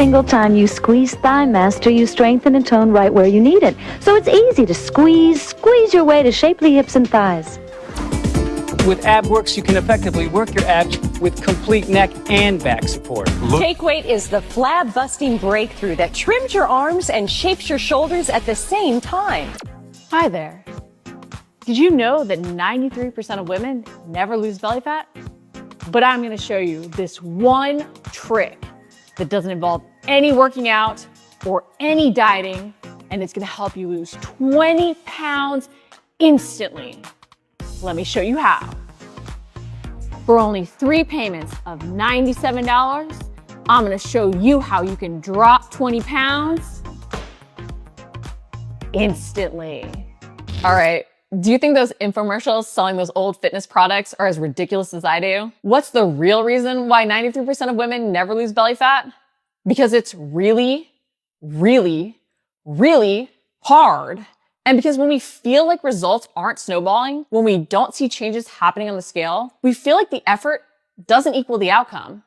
single time you squeeze thigh mass till you strengthen and tone right where you need it. So it's easy to squeeze your way to shapely hips and thighs. With AbWorks, you can effectively work your abs with complete neck and back support. Take Weight is the flab-busting breakthrough that trims your arms and shapes your shoulders at the same time. Hi there. Did you know that 93% of women never lose belly fat? But I'm going to show you this one trick that doesn't involve any working out or any dieting, and it's going to help you lose 20 pounds instantly. Let me show you how. For only 3 payments of $97, I'm going to show you how you can drop 20 pounds instantly. All right. Do you think those infomercials selling those old fitness products are as ridiculous as I do? What's the real reason why 93% of women never lose belly fat? Because it's really, really, really hard. And because when we feel like results aren't snowballing, when we don't see changes happening on the scale, we feel like the effort doesn't equal the outcome,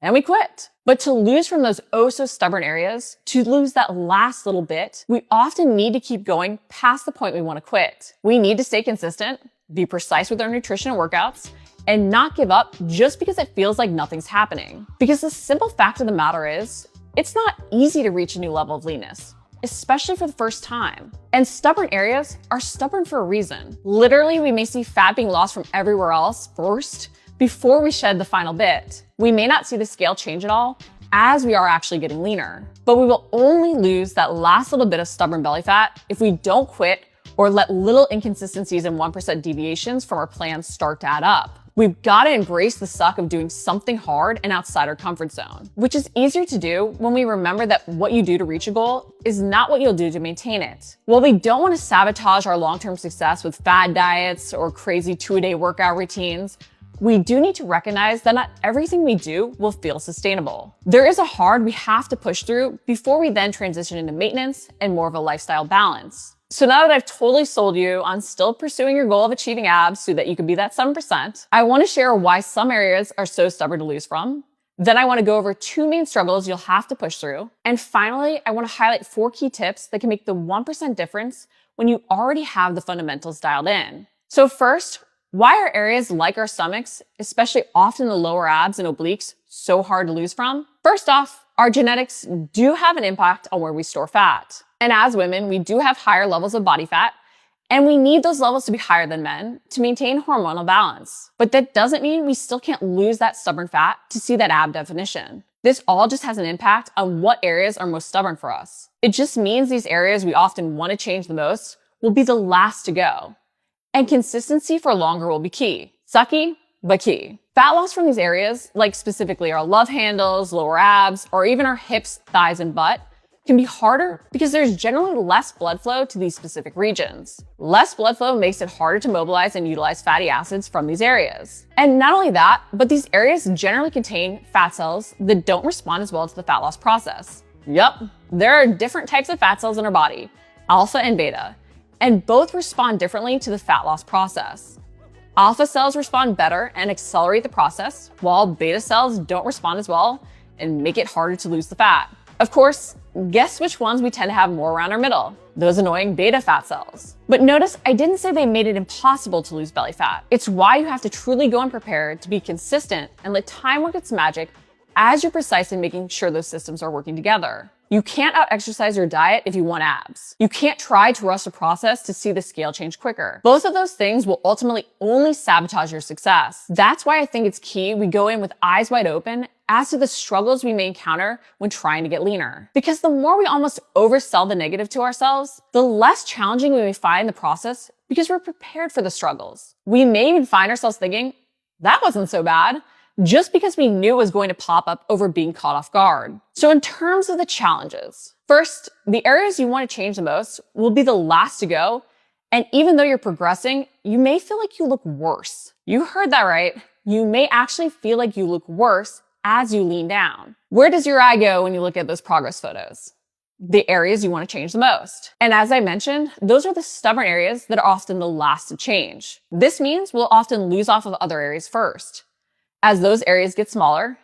and we quit. But to lose from those oh so stubborn areas, to lose that last little bit, we often need to keep going past the point we want to quit. We need to stay consistent, be precise with our nutrition and workouts, and not give up just because it feels like nothing's happening. Because the simple fact of the matter is, it's not easy to reach a new level of leanness, especially for the first time. And stubborn areas are stubborn for a reason. Literally, we may see fat being lost from everywhere else first before we shed the final bit. We may not see the scale change at all as we are actually getting leaner, but we will only lose that last little bit of stubborn belly fat if we don't quit or let little inconsistencies and 1% deviations from our plans start to add up. We've got to embrace the suck of doing something hard and outside our comfort zone, which is easier to do when we remember that what you do to reach a goal is not what you'll do to maintain it. While we don't want to sabotage our long-term success with fad diets or crazy 2-a-day workout routines, we do need to recognize that not everything we do will feel sustainable. There is a hard we have to push through before we then transition into maintenance and more of a lifestyle balance. So now that I've totally sold you on still pursuing your goal of achieving abs so that you can be that 7%, I want to share why some areas are so stubborn to lose from. Then I want to go over 2 main struggles you'll have to push through. And finally, I want to highlight 4 key tips that can make the 1% difference when you already have the fundamentals dialed in. So first, why are areas like our stomachs, especially often the lower abs and obliques, so hard to lose from? First off, our genetics do have an impact on where we store fat. And as women, we do have higher levels of body fat, and we need those levels to be higher than men to maintain hormonal balance. But that doesn't mean we still can't lose that stubborn fat to see that ab definition. This all just has an impact on what areas are most stubborn for us. It just means these areas we often want to change the most will be the last to go. And consistency for longer will be key. Sucky, but key. Fat loss from these areas, like specifically our love handles, lower abs, or even our hips, thighs, and butt, can be harder because there's generally less blood flow to these specific regions. Less blood flow makes it harder to mobilize and utilize fatty acids from these areas. And not only that, but these areas generally contain fat cells that don't respond as well to the fat loss process. Yup, there are different types of fat cells in our body, alpha and beta, and both respond differently to the fat loss process. Alpha cells respond better and accelerate the process, while beta cells don't respond as well and make it harder to lose the fat. Of course, guess which ones we tend to have more around our middle? Those annoying beta fat cells. But notice I didn't say they made it impossible to lose belly fat. It's why you have to truly go in prepared to be consistent and let time work its magic as you're precise in making sure those systems are working together. You can't out-exercise your diet if you want abs. You can't try to rush the process to see the scale change quicker. Both of those things will ultimately only sabotage your success. That's why I think it's key we go in with eyes wide open as to the struggles we may encounter when trying to get leaner. Because the more we almost oversell the negative to ourselves, the less challenging we may find the process because we're prepared for the struggles. We may even find ourselves thinking, that wasn't so bad, just because we knew it was going to pop up over being caught off guard. So in terms of the challenges, first, the areas you want to change the most will be the last to go. And even though you're progressing, you may feel like you look worse. You heard that right. You may actually feel like you look worse as you lean down. Where does your eye go when you look at those progress photos? The areas you want to change the most. And as I mentioned, those are the stubborn areas that are often the last to change. This means we'll often lose off of other areas first. As those areas get smaller,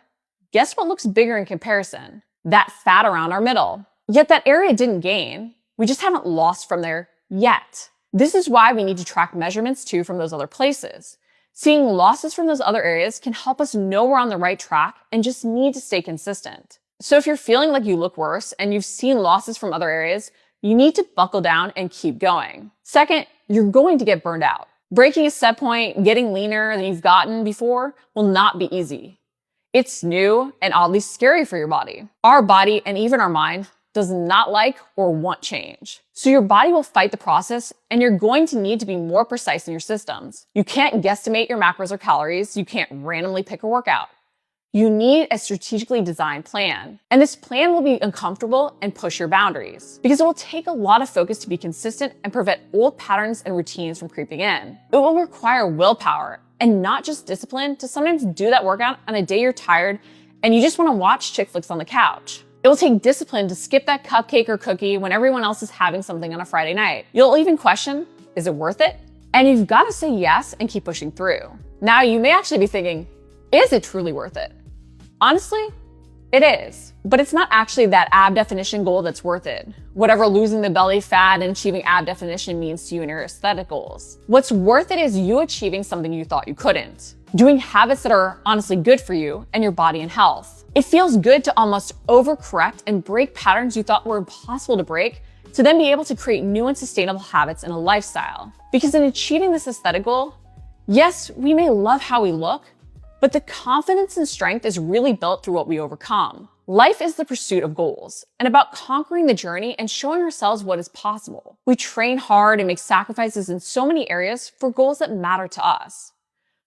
guess what looks bigger in comparison? that fat around our middle. Yet that area didn't gain. We just haven't lost from there yet. This is why we need to track measurements too from those other places. Seeing losses from those other areas can help us know we're on the right track and just need to stay consistent. So if you're feeling like you look worse and you've seen losses from other areas, you need to buckle down and keep going. Second, you're going to get burned out. Breaking a set point, getting leaner than you've gotten before will not be easy. It's new and oddly scary for your body. Our body and even our mind does not like or want change. So your body will fight the process and you're going to need to be more precise in your systems. You can't guesstimate your macros or calories. You can't randomly pick a workout. You need a strategically designed plan. And this plan will be uncomfortable and push your boundaries because it will take a lot of focus to be consistent and prevent old patterns and routines from creeping in. It will require willpower and not just discipline to sometimes do that workout on a day you're tired and you just want to watch chick flicks on the couch. It will take discipline to skip that cupcake or cookie when everyone else is having something on a Friday night. You'll even question, is it worth it? And you've got to say yes and keep pushing through. Now you may actually be thinking, is it truly worth it? Honestly, it is, but it's not actually that ab definition goal that's worth it. Whatever losing the belly fat and achieving ab definition means to you in your aesthetic goals. What's worth it is you achieving something you thought you couldn't. Doing habits that are honestly good for you and your body and health. It feels good to almost overcorrect and break patterns you thought were impossible to break to then be able to create new and sustainable habits in a lifestyle. Because in achieving this aesthetic goal, yes, we may love how we look, but the confidence and strength is really built through what we overcome. Life is the pursuit of goals and about conquering the journey and showing ourselves what is possible. We train hard and make sacrifices in so many areas for goals that matter to us.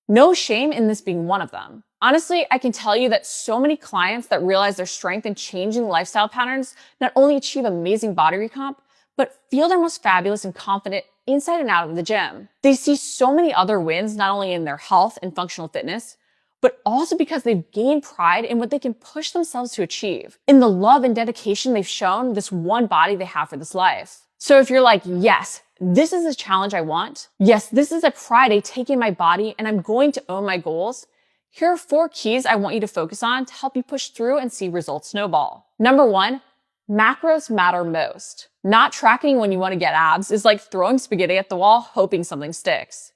No shame in this being one of them. Honestly, I can tell you that so many clients that realize their strength in changing lifestyle patterns not only achieve amazing body recomp, but feel their most fabulous and confident inside and out of the gym. They see so many other wins, not only in their health and functional fitness, but also because they've gained pride in what they can push themselves to achieve, in the love and dedication they've shown this one body they have for this life. So if you're like, yes, this is a challenge I want. Yes, this is a pride I take in my body and I'm going to own my goals. Here are 4 keys I want you to focus on to help you push through and see results snowball. Number 1, macros matter most. Not tracking when you want to get abs is like throwing spaghetti at the wall, hoping something sticks.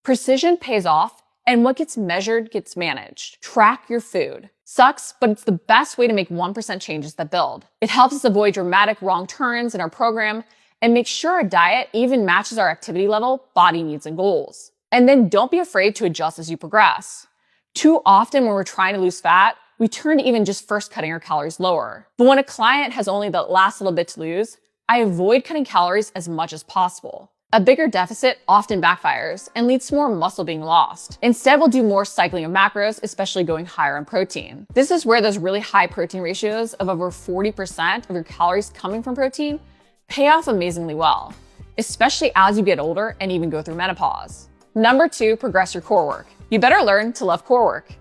Precision pays off, and what gets measured gets managed. Track your food. Sucks, but it's the best way to make 1% changes that build. It helps us avoid dramatic wrong turns in our program and make sure our diet even matches our activity level, body needs, and goals. And then don't be afraid to adjust as you progress. Too often when we're trying to lose fat, we turn to even just first cutting our calories lower. But when a client has only the last little bit to lose, I avoid cutting calories as much as possible. A bigger deficit often backfires and leads to more muscle being lost. Instead, we'll do more cycling of macros, especially going higher in protein. This is where those really high protein ratios of over 40% of your calories coming from protein pay off amazingly well, especially as you get older and even go through menopause. Number 2, progress your core work. You better learn to love core work.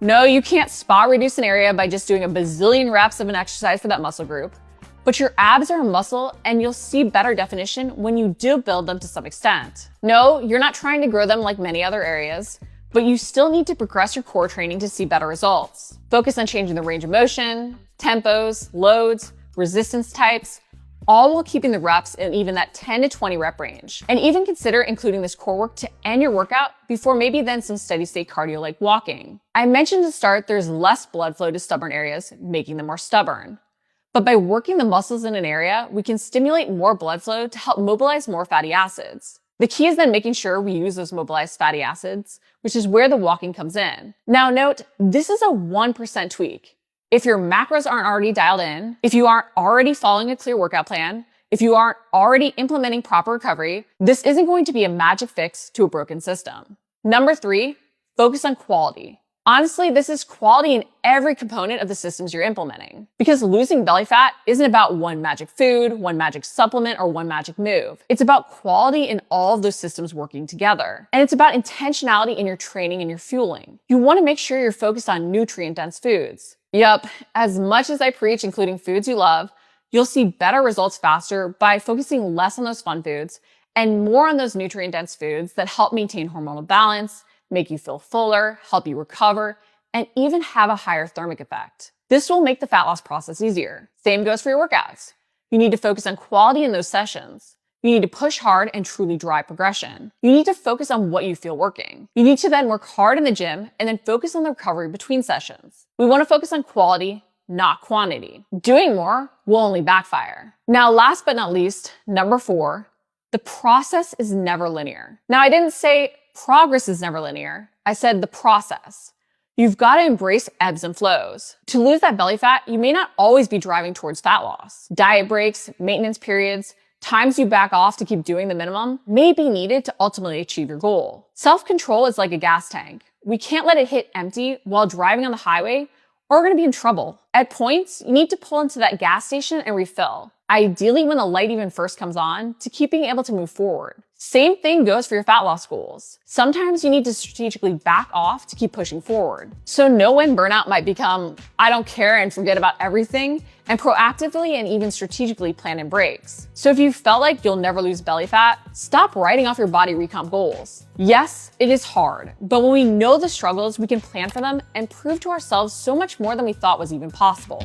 No, you can't spa reduce an area by just doing a bazillion reps of an exercise for that muscle group. But your abs are a muscle and you'll see better definition when you do build them to some extent. No, you're not trying to grow them like many other areas, but you still need to progress your core training to see better results. Focus on changing the range of motion, tempos, loads, resistance types, all while keeping the reps in even that 10 to 20 rep range. And even consider including this core work to end your workout before maybe then some steady state cardio like walking. I mentioned to start there's less blood flow to stubborn areas, making them more stubborn. But by working the muscles in an area, we can stimulate more blood flow to help mobilize more fatty acids. The key is then making sure we use those mobilized fatty acids, which is where the walking comes in. Now note, this is a 1% tweak. If your macros aren't already dialed in, if you aren't already following a clear workout plan, if you aren't already implementing proper recovery, this isn't going to be a magic fix to a broken system. Number 3, focus on quality. Honestly, this is quality in every component of the systems you're implementing. Because losing belly fat isn't about one magic food, one magic supplement, or one magic move. It's about quality in all of those systems working together. And it's about intentionality in your training and your fueling. You want to make sure you're focused on nutrient-dense foods. Yup, as much as I preach including foods you love, you'll see better results faster by focusing less on those fun foods and more on those nutrient-dense foods that help maintain hormonal balance, make you feel fuller, help you recover, and even have a higher thermic effect. This will make the fat loss process easier. Same goes for your workouts. You need to focus on quality in those sessions. You need to push hard and truly drive progression. You need to focus on what you feel working. You need to then work hard in the gym and then focus on the recovery between sessions. We want to focus on quality, not quantity. Doing more will only backfire. Now, last but not least, number 4, the process is never linear. Now, I didn't say progress is never linear. I said the process. You've got to embrace ebbs and flows. To lose that belly fat, you may not always be driving towards fat loss. Diet breaks, maintenance periods, times you back off to keep doing the minimum may be needed to ultimately achieve your goal. Self-control is like a gas tank. We can't let it hit empty while driving on the highway, or we're going to be in trouble. At points, you need to pull into that gas station and refill, ideally when the light even first comes on, to keep being able to move forward. Same thing goes for your fat loss goals. Sometimes you need to strategically back off to keep pushing forward. So know when burnout might become, I don't care and forget about everything, and proactively and even strategically plan in breaks. So if you felt like you'll never lose belly fat, stop writing off your body recomp goals. Yes, it is hard, but when we know the struggles, we can plan for them and prove to ourselves so much more than we thought was even possible.